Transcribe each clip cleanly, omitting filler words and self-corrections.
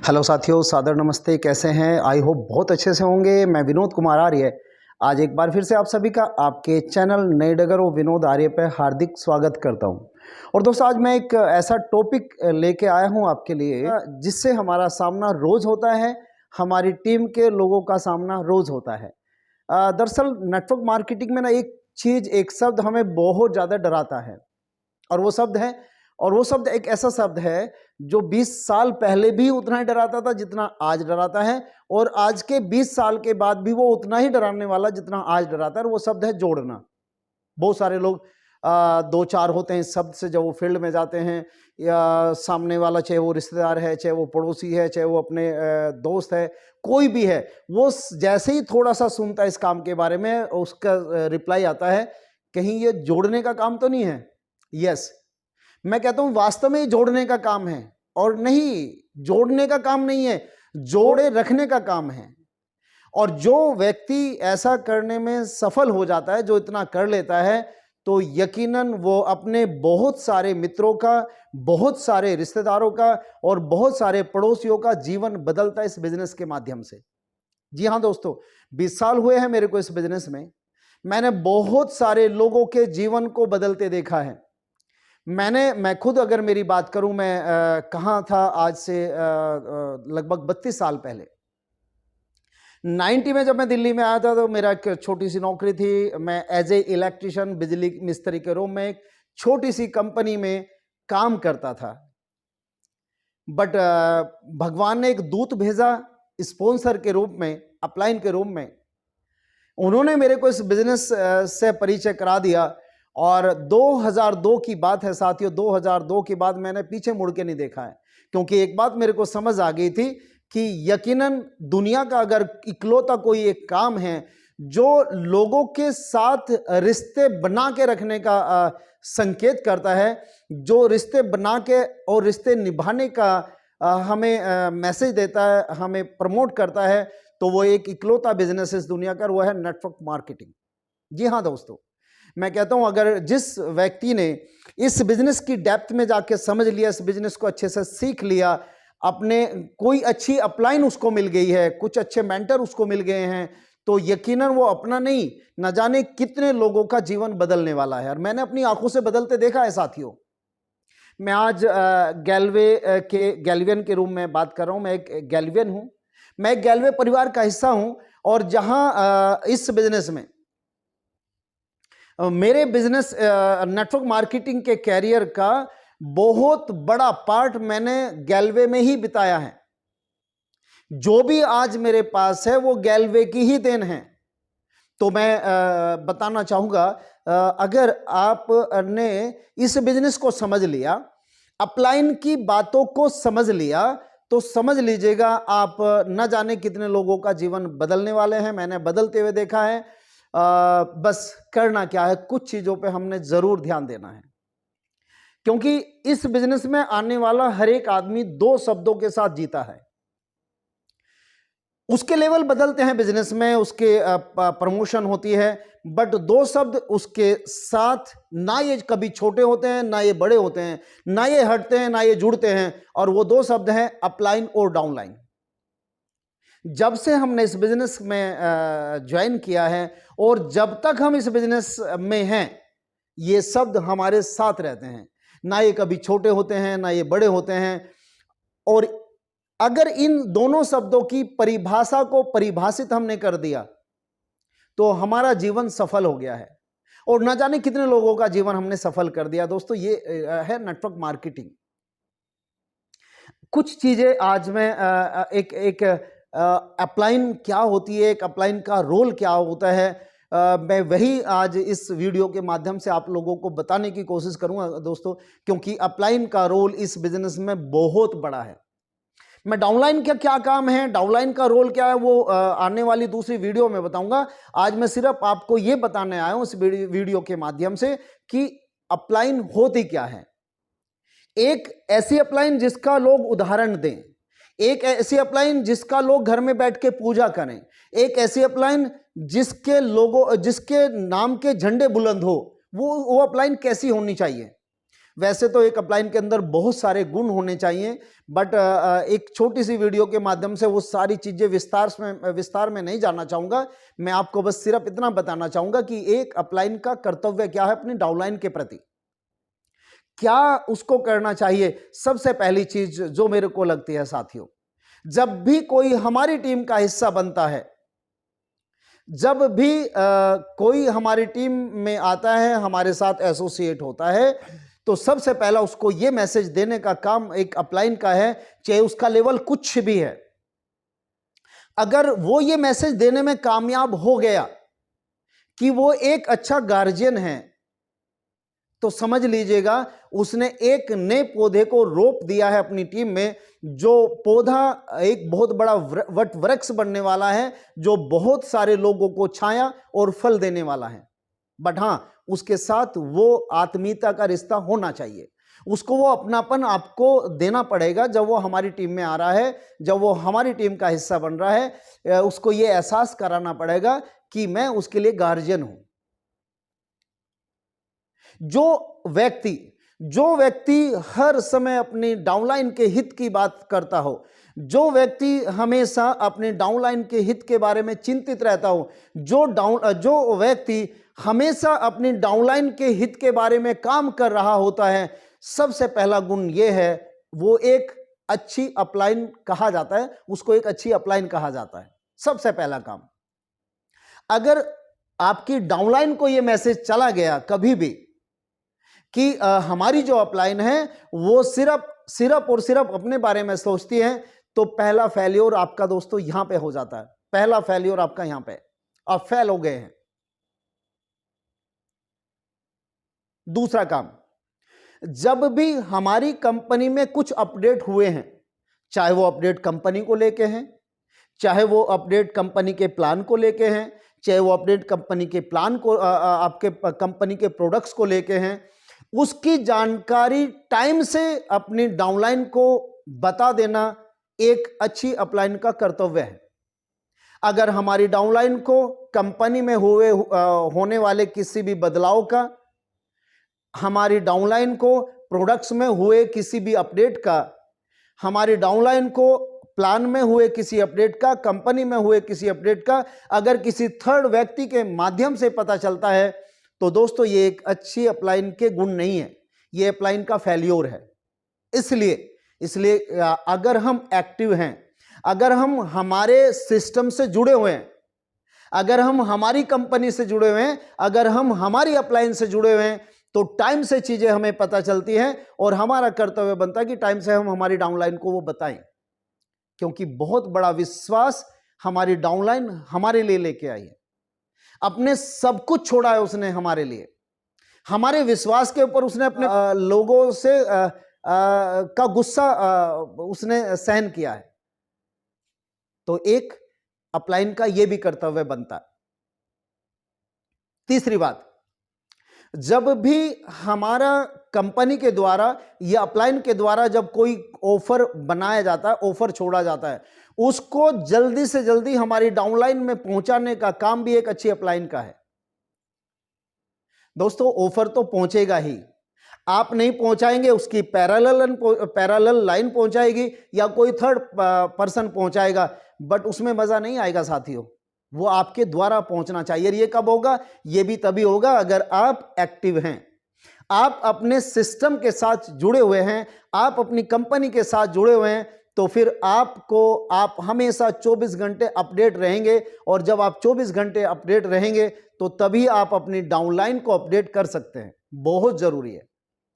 Hello साथियों, सादर नमस्ते। कैसे हैं? आई होप बहुत अच्छे से होंगे। मैं विनोद कुमार आर्य आज एक बार फिर से आप सभी का आपके चैनल नए डगर और विनोद आर्य पर हार्दिक स्वागत करता हूं। और दोस्तों, आज मैं एक ऐसा टॉपिक लेके आया हूं आपके लिए जिससे हमारा सामना रोज़ होता है, हमारी टीम के लोगों का सामना रोज़ होता है। दरअसल नेटवर्क मार्केटिंग में ना एक शब्द हमें बहुत ज़्यादा डराता है और वो शब्द एक ऐसा शब्द है जो 20 साल पहले भी उतना ही डराता था जितना आज डराता है, और आज के 20 साल के बाद भी वो उतना ही डराने वाला जितना आज डराता है। और वो शब्द है जोड़ना। बहुत सारे लोग दो चार होते हैं इस शब्द से जब वो फील्ड में जाते हैं, या सामने वाला चाहे वो रिश्तेदार है, चाहे वो पड़ोसी है, चाहे वो अपने दोस्त है, कोई भी है, वो जैसे ही थोड़ा सा सुनता है इस काम के बारे में, उसका रिप्लाई आता है, कहीं ये जोड़ने का काम तो नहीं है? यस, मैं कहता हूं वास्तव में जोड़ने का काम है। और नहीं, जोड़ने का काम नहीं है, जोड़े रखने का काम है। और जो व्यक्ति ऐसा करने में सफल हो जाता है, जो इतना कर लेता है, तो यकीनन वो अपने बहुत सारे मित्रों का, बहुत सारे रिश्तेदारों का और बहुत सारे पड़ोसियों का जीवन बदलता है इस बिजनेस के माध्यम से। जी हां दोस्तों, 20 साल हुए हैं मेरे को इस बिजनेस में। मैंने बहुत सारे लोगों के जीवन को बदलते देखा है। मैं खुद अगर मेरी बात करूं, मैं कहाँ था आज से लगभग 32 साल पहले। 90 में जब मैं दिल्ली में आया था तो मेरा एक छोटी सी नौकरी थी। मैं एज ए इलेक्ट्रिशियन, बिजली मिस्त्री के रूप में एक छोटी सी कंपनी में काम करता था। बट भगवान ने एक दूत भेजा स्पॉन्सर के रूप में, अपलाइन के रूप में। उन्होंने मेरे को इस बिजनेस से परिचय करा दिया। और 2002 की बात है साथियों, 2002 के बाद मैंने पीछे मुड़ के नहीं देखा है, क्योंकि एक बात मेरे को समझ आ गई थी कि यकीनन दुनिया का अगर इकलौता कोई एक काम है जो लोगों के साथ रिश्ते बना के रखने का संकेत करता है, जो रिश्ते बना के और रिश्ते निभाने का हमें मैसेज देता है, हमें प्रमोट करता है, तो वो एक इकलौता बिजनेस इस दुनिया का, वो है नेटवर्क मार्केटिंग। जी हाँ दोस्तों, मैं कहता हूं अगर जिस व्यक्ति ने इस बिजनेस की डेप्थ में जाके समझ लिया, इस बिजनेस को अच्छे से सीख लिया, अपने कोई अच्छी अपलाइन उसको मिल गई है, कुछ अच्छे मेंटर उसको मिल गए हैं, तो यकीनन वो अपना नहीं, न जाने कितने लोगों का जीवन बदलने वाला है। और मैंने अपनी आंखों से बदलते देखा है साथियों। मैं आज गैल्वियन के रूप में बात कर रहा हूं। मैं एक गैल्वियन हूं, मैं एक गैल्वे परिवार का हिस्सा हूं। और जहां इस बिजनेस में मेरे बिजनेस नेटवर्क मार्केटिंग के कैरियर का बहुत बड़ा पार्ट मैंने गैल्वे में ही बिताया है। जो भी आज मेरे पास है वो गैल्वे की ही देन है। तो मैं बताना चाहूंगा, अगर आपने इस बिजनेस को समझ लिया, अपलाइन की बातों को समझ लिया, तो समझ लीजिएगा आप न जाने कितने लोगों का जीवन बदलने वाले हैं। मैंने बदलते हुए देखा है। बस करना क्या है, कुछ चीजों पे हमने जरूर ध्यान देना है, क्योंकि इस बिजनेस में आने वाला हर एक आदमी दो शब्दों के साथ जीता है। उसके लेवल बदलते हैं बिजनेस में, उसके प्रमोशन होती है, बट दो शब्द उसके साथ, ना ये कभी छोटे होते हैं, ना ये बड़े होते हैं, ना ये हटते हैं, ना ये जुड़ते हैं। और वो दो शब्द हैं अपलाइन और डाउनलाइन। जब से हमने इस बिजनेस में ज्वाइन किया है और जब तक हम इस बिजनेस में हैं, ये शब्द हमारे साथ रहते हैं। ना ये कभी छोटे होते हैं, ना ये बड़े होते हैं। और अगर इन दोनों शब्दों की परिभाषा को परिभाषित हमने कर दिया, तो हमारा जीवन सफल हो गया है। और ना जाने कितने लोगों का जीवन हमने सफल कर दिया। दोस्तों, ये है नेटवर्क मार्केटिंग। कुछ चीजें आज मैं एक अपलाइन क्या होती है, एक अपलाइन का रोल क्या होता है, मैं वही आज इस वीडियो के माध्यम से आप लोगों को बताने की कोशिश करूंगा दोस्तों, क्योंकि अपलाइन का रोल इस बिजनेस में बहुत बड़ा है। मैं डाउनलाइन का क्या काम है, डाउनलाइन का रोल क्या है, वो आने वाली दूसरी वीडियो में बताऊंगा। आज मैं सिर्फ आपको ये बताने आया हूं इस वीडियो के माध्यम से कि अपलाइन होती क्या है। एक ऐसी अपलाइन जिसका लोग उदाहरण दें, एक ऐसी अपलाइन जिसका लोग घर में बैठ के पूजा करें, एक ऐसी अपलाइन जिसके नाम के झंडे बुलंद हो। वो अपलाइन कैसी होनी चाहिए? वैसे तो एक अपलाइन के अंदर बहुत सारे गुण होने चाहिए, बट एक छोटी सी वीडियो के माध्यम से वो सारी चीज़ें विस्तार में नहीं जानना चाहूँगा। मैं आपको बस सिर्फ इतना बताना चाहूँगा कि एक अपलाइन का कर्तव्य क्या है अपनी डाउनलाइन के प्रति, क्या उसको करना चाहिए। सबसे पहली चीज जो मेरे को लगती है साथियों, जब भी कोई हमारी टीम का हिस्सा बनता है, जब भी कोई हमारी टीम में आता है, हमारे साथ एसोसिएट होता है, तो सबसे पहला उसको यह मैसेज देने का काम एक अपलाइन का है, चाहे उसका लेवल कुछ भी है। अगर वो ये मैसेज देने में कामयाब हो गया कि वो एक अच्छा गार्जियन है, तो समझ लीजिएगा उसने एक नए पौधे को रोप दिया है अपनी टीम में, जो पौधा एक बहुत बड़ा वट वृक्ष बनने वाला है, जो बहुत सारे लोगों को छाया और फल देने वाला है। बट हाँ, उसके साथ वो आत्मीयता का रिश्ता होना चाहिए, उसको वो अपनापन आपको देना पड़ेगा। जब वो हमारी टीम में आ रहा है, जब वो हमारी टीम का हिस्सा बन रहा है, उसको ये एहसास कराना पड़ेगा कि मैं उसके लिए गार्जियन हूं। जो व्यक्ति हर समय अपनी डाउनलाइन के हित की बात करता हो, जो व्यक्ति हमेशा अपने डाउनलाइन के हित के बारे में चिंतित रहता हो, जो व्यक्ति हमेशा अपनी डाउनलाइन के हित के बारे में काम कर रहा होता है, सबसे पहला गुण यह है, वो एक अच्छी अपलाइन कहा जाता है, उसको एक अच्छी अपलाइन कहा जाता है। सबसे पहला काम, अगर आपकी डाउनलाइन को यह मैसेज चला गया कभी भी कि हमारी जो अपलाइन है वो सिर्फ और सिर्फ अपने बारे में सोचती है, तो पहला फेल्योर आपका दोस्तों यहां पे हो जाता है। पहला फेल्योर आपका यहां पे, आप फेल हो गए हैं। दूसरा काम, जब भी हमारी कंपनी में कुछ अपडेट हुए हैं, चाहे वो अपडेट कंपनी को लेके हैं, चाहे वो अपडेट कंपनी के प्लान को लेके हैं, चाहे वो अपडेट कंपनी के प्लान को आपके कंपनी के प्रोडक्ट्स को लेके हैं, उसकी जानकारी टाइम से अपनी डाउनलाइन को बता देना एक अच्छी अपलाइन का कर्तव्य है। अगर हमारी डाउनलाइन को कंपनी में होने वाले किसी भी बदलाव का, हमारी डाउनलाइन को प्रोडक्ट्स में हुए किसी भी अपडेट का, हमारी डाउनलाइन को प्लान में हुए किसी अपडेट का, कंपनी में हुए किसी अपडेट का, अगर किसी थर्ड व्यक्ति के माध्यम से पता चलता है, तो दोस्तों ये एक अच्छी अपलाइन के गुण नहीं है, ये अपलाइन का फेल्योर है। इसलिए अगर हम एक्टिव हैं, अगर हम हमारे सिस्टम से जुड़े हुए हैं, अगर हम हमारी कंपनी से जुड़े हुए हैं, अगर हम हमारी अपलाइन से जुड़े हुए हैं, तो टाइम से चीजें हमें पता चलती हैं और हमारा कर्तव्य बनता है कि टाइम से हम हमारी डाउनलाइन को वो बताएं, क्योंकि बहुत बड़ा विश्वास हमारी डाउनलाइन हमारे लिए लेके आई है। अपने सब कुछ छोड़ा है उसने हमारे लिए, हमारे विश्वास के ऊपर उसने अपने लोगों से का गुस्सा उसने सहन किया है। तो एक अपलाइन का यह भी कर्तव्य बनता है। तीसरी बात, जब भी हमारा कंपनी के द्वारा या अपलाइन के द्वारा जब कोई ऑफर बनाया जाता है, ऑफर छोड़ा जाता है, उसको जल्दी से जल्दी हमारी डाउनलाइन में पहुंचाने का काम भी एक अच्छी अपलाइन का है। दोस्तों ऑफर तो पहुंचेगा ही, आप नहीं पहुंचाएंगे, उसकी पैरेलल लाइन पहुंचाएगी या कोई थर्ड पर्सन पहुंचाएगा, बट उसमें मजा नहीं आएगा साथियों। वो आपके द्वारा पहुंचना चाहिए। ये कब होगा? ये भी तभी होगा अगर आप एक्टिव हैं, आप अपने सिस्टम के साथ जुड़े हुए हैं, आप अपनी कंपनी के साथ जुड़े हुए हैं, तो फिर आप हमेशा 24 घंटे अपडेट रहेंगे। और जब आप 24 घंटे अपडेट रहेंगे तो तभी आप अपनी डाउनलाइन को अपडेट कर सकते हैं। बहुत जरूरी है,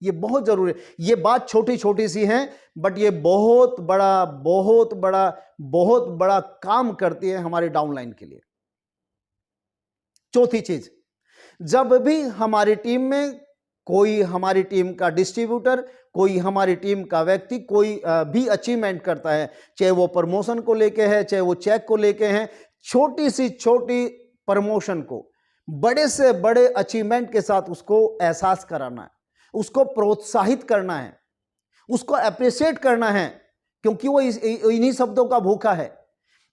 ये बहुत जरूरी है। ये बात छोटी छोटी सी है, बट ये बहुत बड़ा काम करती है हमारी डाउनलाइन के लिए। चौथी चीज, जब भी हमारी टीम में कोई हमारी टीम का डिस्ट्रीब्यूटर, कोई हमारी टीम का व्यक्ति कोई भी अचीवमेंट करता है, चाहे वो प्रमोशन को लेके है, चाहे वो चेक को लेके है, छोटी सी छोटी प्रमोशन को बड़े से बड़े अचीवमेंट के साथ उसको एहसास कराना है, उसको प्रोत्साहित करना है, उसको अप्रिशिएट करना है, क्योंकि वो इन्हीं शब्दों का भूखा है।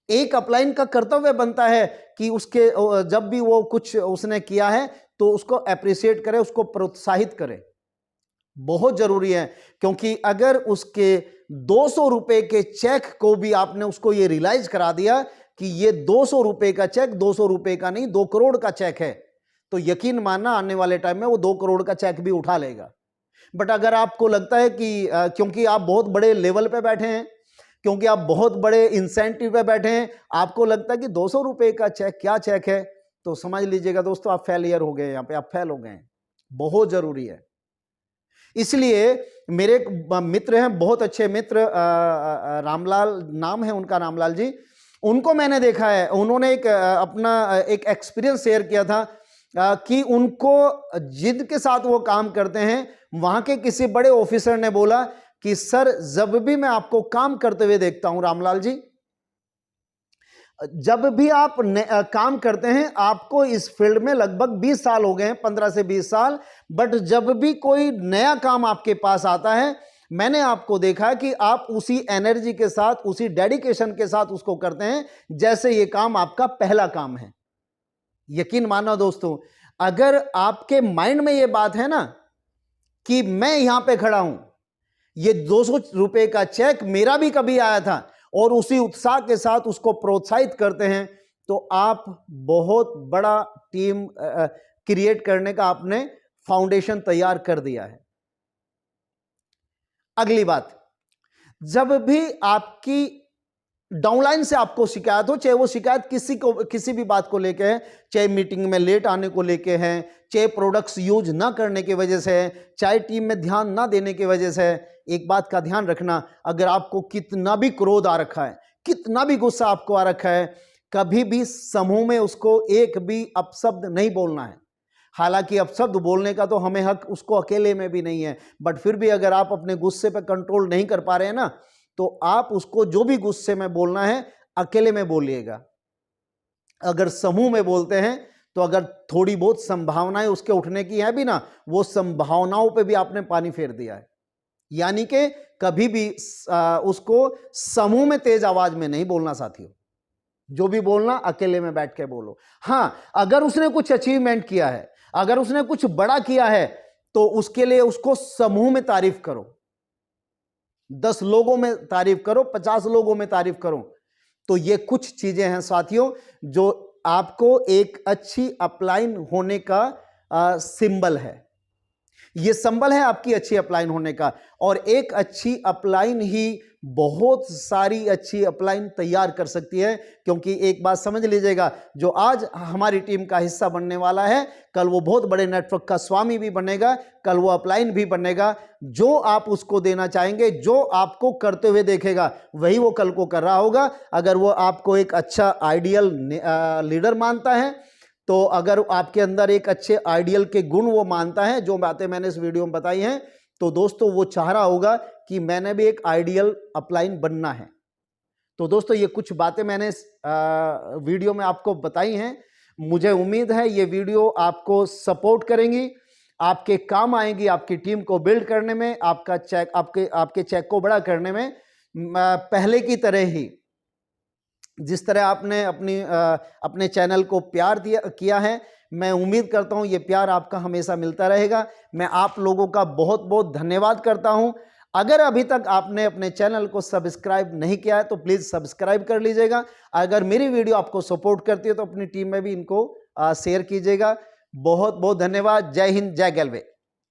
एक अपलाइन का कर्तव्य बनता है कि उसके जब भी वो कुछ उसने किया है तो उसको अप्रिशिएट करे, उसको प्रोत्साहित करे। बहुत जरूरी है, क्योंकि अगर उसके 200 रुपए के चेक को भी आपने उसको ये रियलाइज करा दिया कि ये 200 रुपए का चेक 200 रुपए का नहीं 2 करोड़ का चेक है, तो यकीन मानना आने वाले टाइम में वो 2 करोड़ का चेक भी उठा लेगा। बट अगर आपको लगता है कि क्योंकि आप बहुत बड़े लेवल पे बैठे हैं, क्योंकि आप बहुत बड़े इंसेंटिव पे बैठे हैं, आपको लगता है कि 200 रुपए का चेक क्या चेक है, तो समझ लीजिएगा दोस्तों आप फेलियर हो गए, यहां पे आप फेल हो गए। बहुत जरूरी है। इसलिए मेरे एक मित्र हैं, बहुत अच्छे मित्र, रामलाल नाम है उनका, रामलाल जी, उनको मैंने देखा है, उन्होंने एक अपना एक एक्सपीरियंस शेयर किया था कि उनको जिद के साथ वो काम करते हैं। वहां के किसी बड़े ऑफिसर ने बोला कि सर जब भी मैं आपको काम करते हुए देखता हूं रामलाल जी, जब भी आप काम करते हैं, आपको इस फील्ड में लगभग 20 साल हो गए हैं, 15 से 20 साल, बट जब भी कोई नया काम आपके पास आता है, मैंने आपको देखा कि आप उसी एनर्जी के साथ, उसी डेडिकेशन के साथ उसको करते हैं जैसे ये काम आपका पहला काम है। यकीन मानो दोस्तों, अगर आपके माइंड में ये बात है ना कि मैं यहां पे खड़ा हूं, ये 200 रुपए का चेक मेरा भी कभी आया था, और उसी उत्साह के साथ उसको प्रोत्साहित करते हैं, तो आप बहुत बड़ा टीम क्रिएट करने का आपने फाउंडेशन तैयार कर दिया है। अगली बात, जब भी आपकी डाउनलाइन से आपको शिकायत हो, चाहे वो शिकायत किसी भी बात को लेके है, चाहे मीटिंग में लेट आने को लेके है, चाहे प्रोडक्ट्स यूज ना करने की वजह से है, चाहे टीम में ध्यान ना देने की वजह से है, एक बात का ध्यान रखना, अगर आपको कितना भी क्रोध आ रखा है, कितना भी गुस्सा आपको आ रखा है, कभी भी समूह में उसको एक भी अपशब्द नहीं बोलना है। हालांकि अपशब्द बोलने का तो हमें हक उसको अकेले में भी नहीं है, बट फिर भी अगर आप अपने गुस्से पर कंट्रोल नहीं कर पा रहे हैं ना, तो आप उसको जो भी गुस्से में बोलना है अकेले में बोलिएगा। अगर समूह में बोलते हैं तो अगर थोड़ी बहुत संभावनाएं उसके उठने की है भी ना, वो संभावनाओं पे भी आपने पानी फेर दिया है। यानी कि कभी भी उसको समूह में तेज आवाज में नहीं बोलना साथियों, जो भी बोलना अकेले में बैठ के बोलो। हां, अगर उसने कुछ अचीवमेंट किया है, अगर उसने कुछ बड़ा किया है, तो उसके लिए उसको समूह में तारीफ करो, 10 लोगों में तारीफ करो, 50 लोगों में तारीफ करो। तो ये कुछ चीजें हैं साथियों जो आपको एक अच्छी अपलाइन होने का सिंबल है। ये संबल है आपकी अच्छी अपलाइन होने का, और एक अच्छी अपलाइन ही बहुत सारी अच्छी अपलाइन तैयार कर सकती है। क्योंकि एक बात समझ लीजिएगा, जो आज हमारी टीम का हिस्सा बनने वाला है, कल वो बहुत बड़े नेटवर्क का स्वामी भी बनेगा, कल वो अपलाइन भी बनेगा। जो आप उसको देना चाहेंगे, जो आपको करते हुए देखेगा, वही वो कल को कर रहा होगा। अगर वो आपको एक अच्छा आइडियल लीडर मानता है, तो अगर आपके अंदर एक अच्छे आइडियल के गुण वो मानता है, जो बातें मैंने इस वीडियो में बताई हैं, तो दोस्तों वो चाह रहा होगा कि मैंने भी एक आइडियल अपलाइन बनना है। तो दोस्तों ये कुछ बातें मैंने इस वीडियो में आपको बताई हैं। मुझे उम्मीद है ये वीडियो आपको सपोर्ट करेंगी, आपके काम आएंगी, आपकी टीम को बिल्ड करने में, आपका चेक आपके चेक को बड़ा करने में। पहले की तरह ही जिस तरह आपने अपने चैनल को प्यार किया है, मैं उम्मीद करता हूं ये प्यार आपका हमेशा मिलता रहेगा। मैं आप लोगों का बहुत बहुत धन्यवाद करता हूं। अगर अभी तक आपने अपने चैनल को सब्सक्राइब नहीं किया है तो प्लीज़ सब्सक्राइब कर लीजिएगा। अगर मेरी वीडियो आपको सपोर्ट करती है तो अपनी टीम में भी इनको शेयर कीजिएगा। बहुत बहुत धन्यवाद। जय हिंद, जय गैलवे।